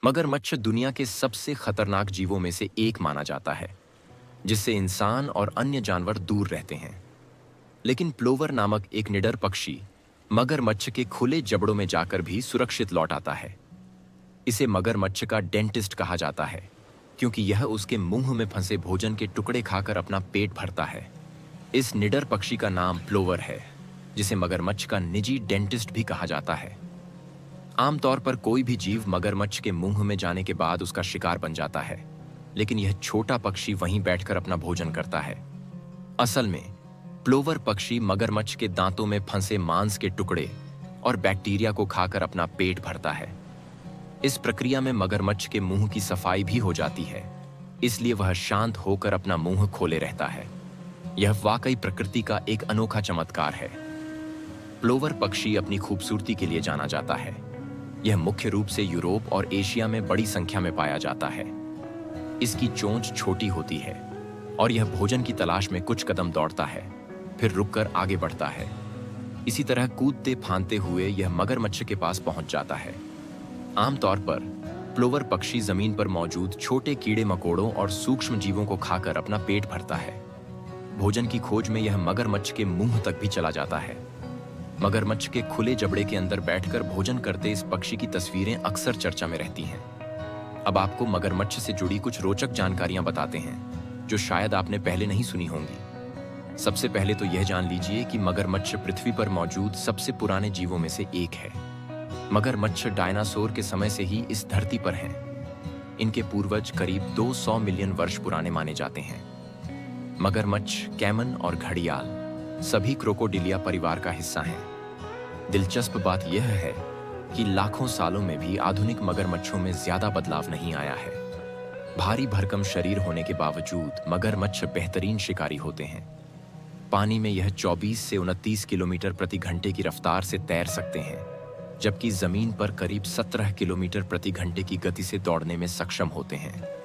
मगरमच्छ दुनिया के सबसे खतरनाक जीवों में से एक माना जाता है, जिससे इंसान और अन्य जानवर दूर रहते हैं। लेकिन प्लोवर नामक एक निडर पक्षी मगरमच्छ के खुले जबड़ों में जाकर भी सुरक्षित लौट आता है। इसे मगरमच्छ का डेंटिस्ट कहा जाता है, क्योंकि यह उसके मुंह में फंसे भोजन के टुकड़े खाकर अपना पेट भरता है। इस निडर पक्षी का नाम प्लोवर है, जिसे मगरमच्छ का निजी डेंटिस्ट भी कहा जाता है। आमतौर पर कोई भी जीव मगरमच्छ के मुंह में जाने के बाद उसका शिकार बन जाता है, लेकिन यह छोटा पक्षी वहीं बैठकर अपना भोजन करता है। असल में प्लोवर पक्षी मगरमच्छ के दांतों में फंसे मांस के टुकड़े और बैक्टीरिया को खाकर अपना पेट भरता है। इस प्रक्रिया में मगरमच्छ के मुंह की सफाई भी हो जाती है, इसलिए वह शांत होकर अपना मुंह खोले रहता है। यह वाकई प्रकृति का एक अनोखा चमत्कार है। प्लोवर पक्षी अपनी खूबसूरती के लिए जाना जाता है। यह मुख्य रूप से यूरोप और एशिया में बड़ी संख्या में पाया जाता है। इसकी चोंच छोटी होती है और यह भोजन की तलाश में कुछ कदम दौड़ता है, फिर रुककर आगे बढ़ता है। इसी तरह कूदते फांदते हुए यह मगरमच्छ के पास पहुंच जाता है। आमतौर पर प्लोवर पक्षी जमीन पर मौजूद छोटे कीड़े मकोड़ों और सूक्ष्म जीवों को खाकर अपना पेट भरता है। भोजन की खोज में यह मगरमच्छ के मुंह तक भी चला जाता है। मगरमच्छ के खुले जबड़े के अंदर बैठकर भोजन करते इस पक्षी की तस्वीरें अक्सर चर्चा में रहती हैं। अब आपको मगरमच्छ से जुड़ी कुछ रोचक जानकारियां बताते हैं, जो शायद आपने पहले नहीं सुनी होंगी। सबसे पहले तो यह जान लीजिए कि मगरमच्छ पृथ्वी पर मौजूद सबसे पुराने जीवों में से एक है। मगरमच्छ डायनासोर के समय से ही इस धरती पर हैं। इनके पूर्वज करीब 200 मिलियन वर्ष पुराने माने जाते हैं। मगरमच्छ, कैमन और घड़ियाल सभी क्रोकोडिलिया परिवार का हिस्सा हैं। दिलचस्प बात यह है कि लाखों सालों में भी आधुनिक मगरमच्छों में ज्यादा बदलाव नहीं आया है। भारी भरकम शरीर होने के बावजूद मगरमच्छ बेहतरीन शिकारी होते हैं। पानी में यह 24 से 29 किलोमीटर प्रति घंटे की रफ्तार से तैर सकते हैं, जबकि जमीन पर करीब 17 किलोमीटर प्रति घंटे की गति से दौड़ने में सक्षम होते हैं।